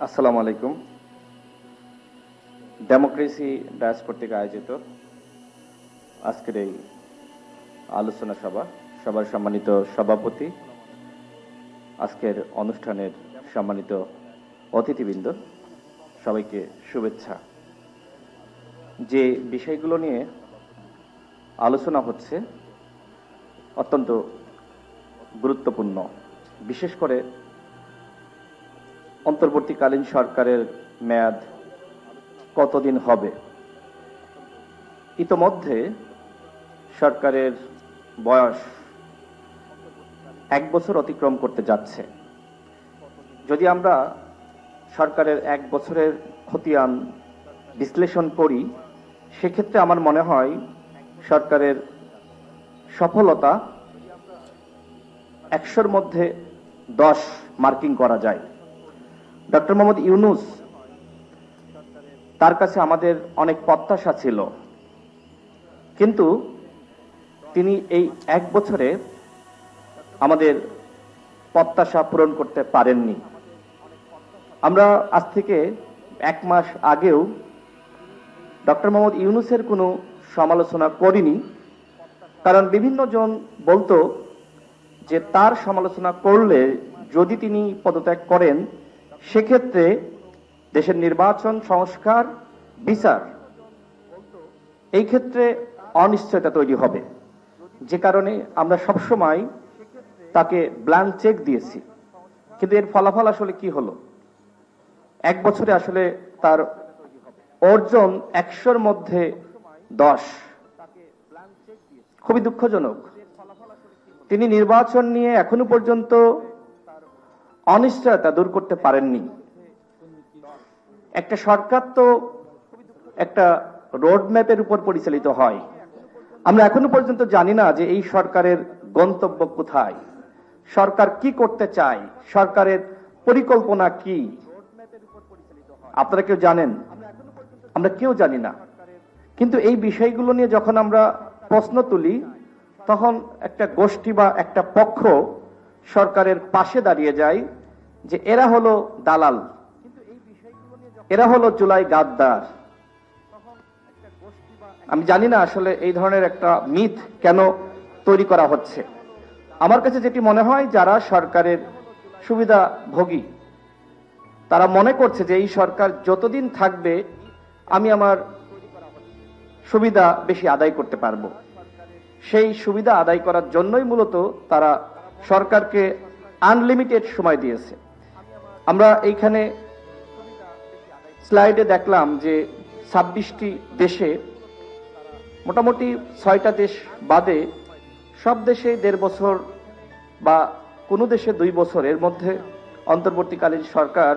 আসসালামু আলাইকুম। Democracy Dias কর্তৃক আয়োজিত আজকের এই আলোচনা সভার সম্মানিত সভাপতি, আজকের অনুষ্ঠানের সম্মানিত অতিথিবৃন্দ, সবাইকে শুভেচ্ছা। যে বিষয়গুলো নিয়ে আলোচনা হচ্ছে অত্যন্ত গুরুত্বপূর্ণ, বিশেষ করে অন্তর্বর্তীকালীন সরকারের মেয়াদ কতদিন হবে। ইতোমধ্যে সরকারের বয়স 1 বছর অতিক্রম করতে যাচ্ছে। যদি আমরা সরকারের 1 বছরের খতিয়ান বিশ্লেষণ করি, সেক্ষেত্রে আমার মনে হয় সরকারের সফলতা 100-র মধ্যে 10 মার্কিং করা যায়। ডক্টর মোহাম্মদ ইউনূস, তার কাছে আমাদের অনেক প্রত্যাশা ছিল, কিন্তু তিনি এই 1 বছরে আমাদের প্রত্যাশা পূরণ করতে পারেননি। আমরা আজ থেকে 1 মাস আগেও ডক্টর মোহাম্মদ ইউনূসের কোনো সমালোচনা করিনি, কারণ বিভিন্ন জন বলতো যে তার সমালোচনা করলে যদি তিনি পদত্যাগ করেন, সেক্ষেত্রে দেশের নির্বাচন, সংস্কার, বিচার, এই ক্ষেত্রে অনিশ্চয়তা তৈরি হবে। যে কারণে আমরা সবসময় তাকে ব্ল্যাঙ্ক চেক দিয়েছি। কিন্তু এর ফলাফল আসলে কি হলো? 1 বছরে আসলে তার অর্জন 100-র মধ্যে 10। খুবই দুঃখজনক। তিনি নির্বাচন নিয়ে এখনো পর্যন্ত অনিশ্চয়তা দূর করতে পারেননি। একটা সরকার তো একটা রোড ম্যাপের উপর পরিচালিত হয়। আমরা এখনো পর্যন্ত জানি না যে এই সরকারের গন্তব্য কোথায়, সরকার কি করতে চায়, সরকারের পরিকল্পনা কি। আপনারা কেউ জানেন? আমরা কেউ জানি না। কিন্তু এই বিষয়গুলো নিয়ে যখন আমরা প্রশ্ন তুলি, তখন একটা গোষ্ঠী বা একটা পক্ষ সরকারের পাশে দাঁড়িয়ে যায় যে এরা হলো দালাল, এরা হলো জুলাই গাদ্দার। আমি জানি না আসলে এই ধরনের একটা মিথ কেন তৈরি করা হচ্ছে। আমার কাছে যেটি মনে হয়, যারা সরকারের সুবিধাভোগী তারা মনে করছে যে এই সরকার যতদিন থাকবে আমি আমার সুবিধা বেশি আদায় করতে পারবো। সেই সুবিধা আদায় করার জন্যই মূলত তারা সরকারকে আনলিমিটেড সময় দিয়েছে। আমরা এইখানে স্লাইডে দেখলাম যে 26টি দেশে, মোটামুটি 6টা দেশ বাদে সব দেশে 1.5 বছর বা কোনো দেশে 2 বছরের মধ্যে অন্তর্বর্তীকালীন সরকার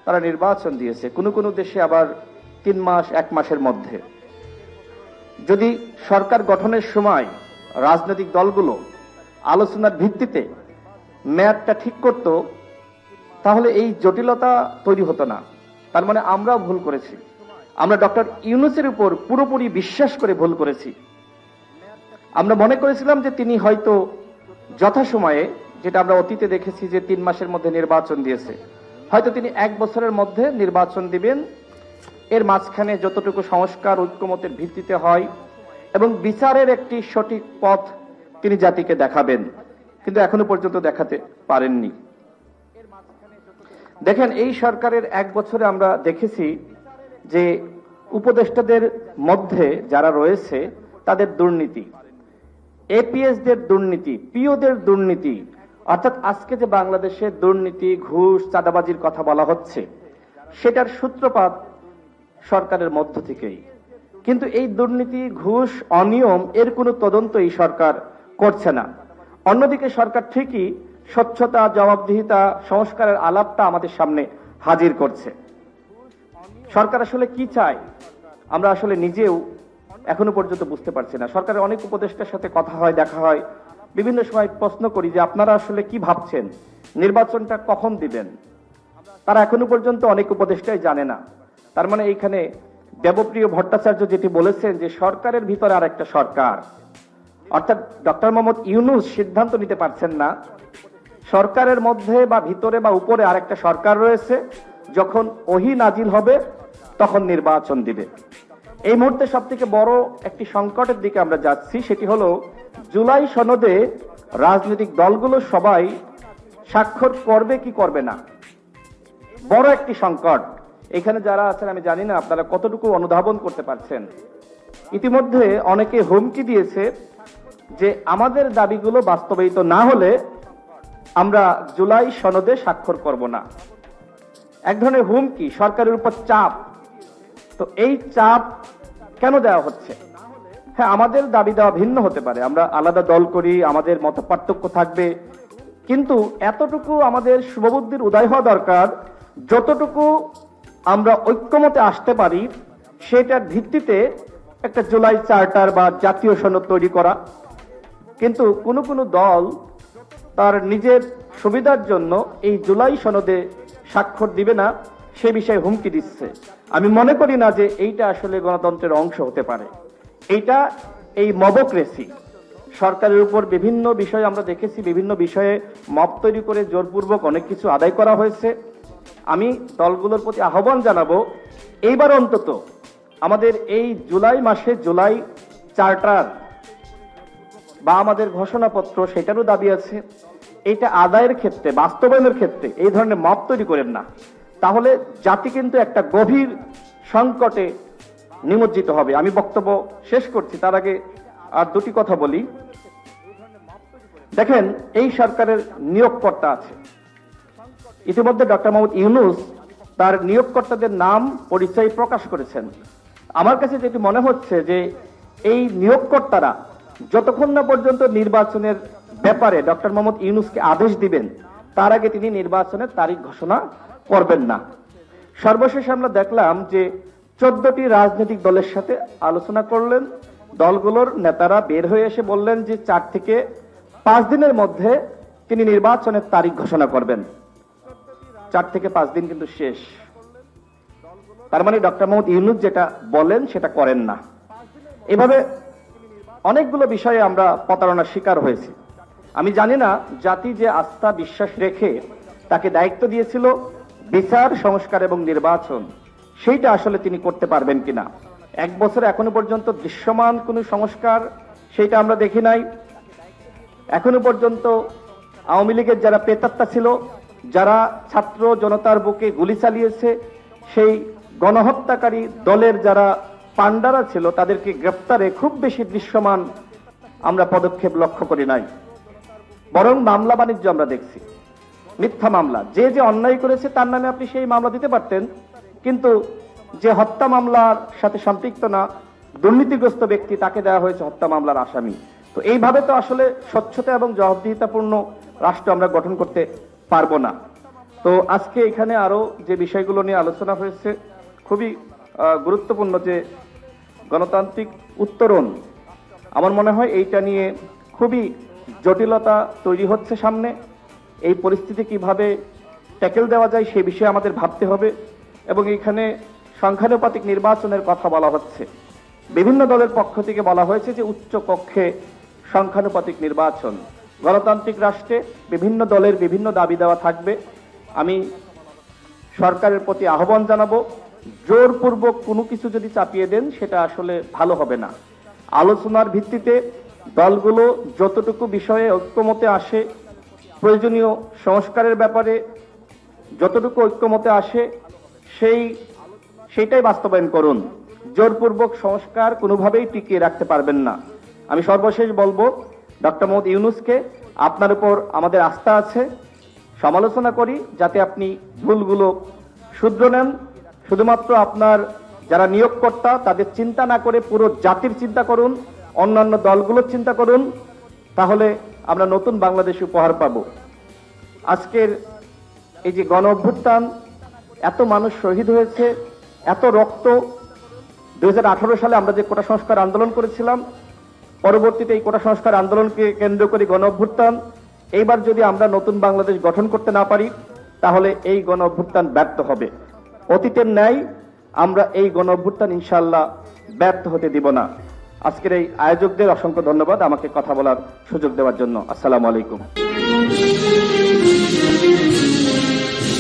তারা নির্বাচন দিয়েছে। কোনো কোনো দেশে আবার 3 মাস 1 মাসের মধ্যে। যদি সরকার গঠনের সময় রাজনৈতিক দলগুলো আলোচনার ভিত্তিতে মেয়াদটা ঠিক করত, তাহলে এই জটিলতা তৈরি হতো না। তার মানে আমরাও ভুল করেছি। আমরা ডক্টর ইউনূসের উপর পুরোপুরি বিশ্বাস করে ভুল করেছি। আমরা মনে করেছিলাম যে তিনি হয়তো যথাসময়ে, যেটা আমরা অতীতে দেখেছি যে 3 মাসের মধ্যে নির্বাচন দিয়েছে, হয়তো তিনি 1 বছরের মধ্যে নির্বাচন দিবেন। এর মাঝখানে যতটুকু সংস্কার ঐক্যমতের ভিত্তিতে হয় এবং বিচারের একটি সঠিক পথ তিনি জাতিকে দেখাবেন, কিন্তু এখনো পর্যন্ত দেখাতে পারেননি। দেখেন, এই সরকারের 1 বছরে আমরা দেখেছি যে উপদেষ্টাদের মধ্যে যারা রয়েছে তাদের দুর্নীতি, এপিএসদের দুর্নীতি, পিওদের দুর্নীতি, অর্থাৎ আজকে যে বাংলাদেশে দুর্নীতি, ঘুষ, চাঁদাবাজির কথা বলা হচ্ছে, সেটার সূত্রপাত সরকারের মধ্য থেকেই। কিন্তু এই দুর্নীতি, ঘুষ, অনিয়ম এর কোনো তদন্ত এই সরকার করছে না। অন্যদিকে সরকার ঠিকই স্বচ্ছতা, জবাবদিহিতা, সংস্কারের আলাপটা আমাদের সামনে হাজির করছে। সরকার আসলে কি চায় আমরা আসলে নিজেও এখনো পর্যন্ত বুঝতে পারছি না। সরকারের অনেক উপদেষ্টার সাথে কথা হয়, দেখা হয়, বিভিন্ন সময় প্রশ্ন করি যে আপনারা আসলে কি ভাবছেন, নির্বাচনটা কখন দিবেন। তারা এখনো পর্যন্ত অনেক উপদেষ্টাই জানে না। তার মানে এইখানে দেবপ্রিয় ভট্টাচার্য যেটি বলেছেন যে সরকারের ভিতরে আর একটা সরকার, অর্থাৎ ডক্টর মোহাম্মদ ইউনূস সিদ্ধান্ত নিতে পারছেন না, সরকারের মধ্যে বা ভিতরে বা উপরে আরেকটা সরকার রয়েছে, যখন ওহী নাজিল হবে তখন নির্বাচন দিবে। এই মুহূর্তে সবথেকে বড় একটি সংকটের দিকে আমরা যাচ্ছি, সেটি হলো জুলাই সনদে রাজনৈতিক দলগুলো সবাই স্বাক্ষর করবে কি করবে না। বড় একটি সংকট। এখানে যারা আছেন আমি জানি না আপনারা কতটুকু অনুধাবন করতে পারছেন। ইতিমধ্যে অনেকে হুমকি দিয়েছে যে আমাদের দাবিগুলো বাস্তবায়িত না হলে আমরা জুলাই সনদে স্বাক্ষর করব না। এক ধরনের হুমকি, সরকারের উপর চাপ। তো এই চাপ কেন দেওয়া হচ্ছে? হ্যাঁ, আমাদের দাবি দেওয়া ভিন্ন হতে পারে, আমরা আলাদা দল করি, আমাদের মতপার্থক্য থাকবে, কিন্তু এতটুকু আমাদের শুভবুদ্ধির উদয় হওয়া দরকার, যতটুকু আমরা ঐক্যমতে আসতে পারি সেটার ভিত্তিতে একটা জুলাই চার্টার বা জাতীয় সনদ তৈরি করা। কিন্তু কোনো কোনো দল তার নিজের সুবিধার জন্য এই জুলাই সনদে স্বাক্ষর দিবে না, সে বিষয়ে হুমকি দিচ্ছে। আমি মনে করি না যে এইটা আসলে গণতন্ত্রের অংশ হতে পারে। এইটা এই মবক্রেসি, সরকারের উপর বিভিন্ন বিষয়ে আমরা দেখেছি, বিভিন্ন বিষয়ে মব তৈরি করে জোরপূর্বক অনেক কিছু আদায় করা হয়েছে। আমি দলগুলোর প্রতি আহ্বান জানাবো, এইবার অন্তত আমাদের এই জুলাই মাসে জুলাই চার্টার বা আমাদের ঘোষণাপত্র, সেটারও দাবি আছে, এটা আদায়ের ক্ষেত্রে, বাস্তবায়নের ক্ষেত্রে এই ধরনের মব তৈরি করেন না, তাহলে জাতি কিন্তু একটা গভীর সংকটে নিমজ্জিত হবে। আমি বক্তব্য শেষ করছি, তার আগে আর দুটি কথা বলি। দেখেন, এই সরকারের নিয়োগকর্তা আছে। ইতিমধ্যে ডক্টর মোহাম্মদ ইউনূস তার নিয়োগকর্তাদের নাম পরিচয় প্রকাশ করেছেন। আমার কাছে যেটি মনে হচ্ছে যে এই নিয়োগকর্তারা যতক্ষণ না পর্যন্ত নির্বাচনের ব্যাপারে ডক্টর মোহাম্মদ ইউনূসকে আদেশ দিবেন, তার আগে তিনি নির্বাচনের তারিখ ঘোষণা করবেন না। সর্বশেষ আমরা দেখলাম যে 14টি রাজনৈতিক দলের সাথে আলোচনা করলেন, দলগুলোর নেতারা বের হয়ে এসে বললেন যে 4 থেকে 5 দিনের মধ্যে তিনি নির্বাচনের তারিখ ঘোষণা করবেন। 4 থেকে 5 দিন কিন্তু শেষ। তার মানে ডক্টর মোহাম্মদ ইউনূস যেটা বলেন সেটা করেন না। এভাবে অনেকগুলো বিষয়ে আমরা প্রতারণার শিকার হয়েছি। আমি জানি না জাতি যে আস্থা বিশ্বাস রেখে তাকে দায়িত্ব দিয়েছিল বিচার, সংস্কার এবং নির্বাচন, সেইটা আসলে তিনি করতে পারবেন কিনা। 1 বছরে এখনো পর্যন্ত দৃশ্যমান কোনো সংস্কার সেইটা আমরা দেখি নাই। এখনো পর্যন্ত আওয়ামী লীগের যারা প্রেতাত্মা ছিল, যারা ছাত্র জনতার বুকে গুলি চালিয়েছে, সেই গণহত্যাকারী দলের যারা পান্ডারা ছিল, তাদেরকে গ্রেপ্তারে খুব বেশি দৃশ্যমান আমরা পদক্ষেপ লক্ষ্য করি নাই। বরং মামলা বাণিজ্য আমরা দেখছি, মিথ্যা মামলা। যে যে অন্যায় করেছে তার নামে আপনি সেই মামলা দিতে পারতেন, কিন্তু যে হত্যা মামলার সাথে সম্পৃক্ত না, দুর্নীতিগ্রস্ত ব্যক্তি, তাকে দেওয়া হয়েছে হত্যা মামলার আসামি। তো এইভাবে তো আসলে স্বচ্ছতা এবং জবাবদিহিতাপূর্ণ রাষ্ট্র আমরা গঠন করতে পারবো না। তো আজকে এখানে আরো যে বিষয়গুলো নিয়ে আলোচনা হয়েছে, খুবই গুরুত্বপূর্ণ যে গণতান্ত্রিক উত্তরণ, আমার মনে হয় এইটা নিয়ে খুবই জটিলতা তৈরি হচ্ছে সামনে। এই পরিস্থিতি কিভাবে ট্যাকেল দেওয়া যায় সে বিষয়ে আমাদের ভাবতে হবে। এবং এখানে সংখ্যানুপাতিক নির্বাচনের কথা বলা হচ্ছে, বিভিন্ন দলের পক্ষ থেকে বলা হয়েছে যে উচ্চ কক্ষে সংখ্যানুপাতিক নির্বাচন। গণতান্ত্রিক রাষ্ট্রে বিভিন্ন দলের বিভিন্ন দাবি দেওয়া থাকবে। আমি সরকারের প্রতি আহ্বান জানাবো, জোরপূর্বক কোনো কিছু যদি চাপিয়ে দেন সেটা আসলে ভালো হবে না। আলোচনার ভিত্তিতে দলগুলো যতটুকু বিষয়ে ঐক্যমতে আসে, প্রয়োজনীয় সংস্কারের ব্যাপারে যতটুকু ঐক্যমতে আসে সেইটাই বাস্তবায়ন করুন। জোরপূর্বক সংস্কার কোনোভাবেই টিকিয়ে রাখতে পারবেন না। আমি সর্বশেষ বলবো, ডক্টর মোহাম্মদ ইউনূসকে, আপনার উপর আমাদের আস্থা আছে, সমালোচনা করি যাতে আপনি ভুলগুলো শুধরে নেন। শুধুমাত্র আপনার যারা নিয়োগকর্তা তাদের চিন্তা না করে পুরো জাতির চিন্তা করুন, অন্যান্য দলগুলোর চিন্তা করুন, তাহলে আমরা নতুন বাংলাদেশ উপহার পাব। আজকের এই যে গণ অভ্যুত্থান, এত মানুষ শহীদ হয়েছে, এত রক্ত, 2018 সালে আমরা যে কোটা সংস্কার আন্দোলন করেছিলাম, পরবর্তীতে এই কোটা সংস্কার আন্দোলনকে কেন্দ্র করে গণ অভ্যুত্থান, এইবার যদি আমরা নতুন বাংলাদেশ গঠন করতে না পারি তাহলে এই গণ অভ্যুত্থান ব্যর্থ হবে। অতীতের ন্যায় আমরা এই গণ অভ্যুত্থান ইনশাআল্লাহ ব্যর্থ হতে দিব না। আজকের এই আয়োজকদের অসংখ্য ধন্যবাদ আমাকে কথা বলার সুযোগ দেওয়ার জন্য। আসসালামু আলাইকুম।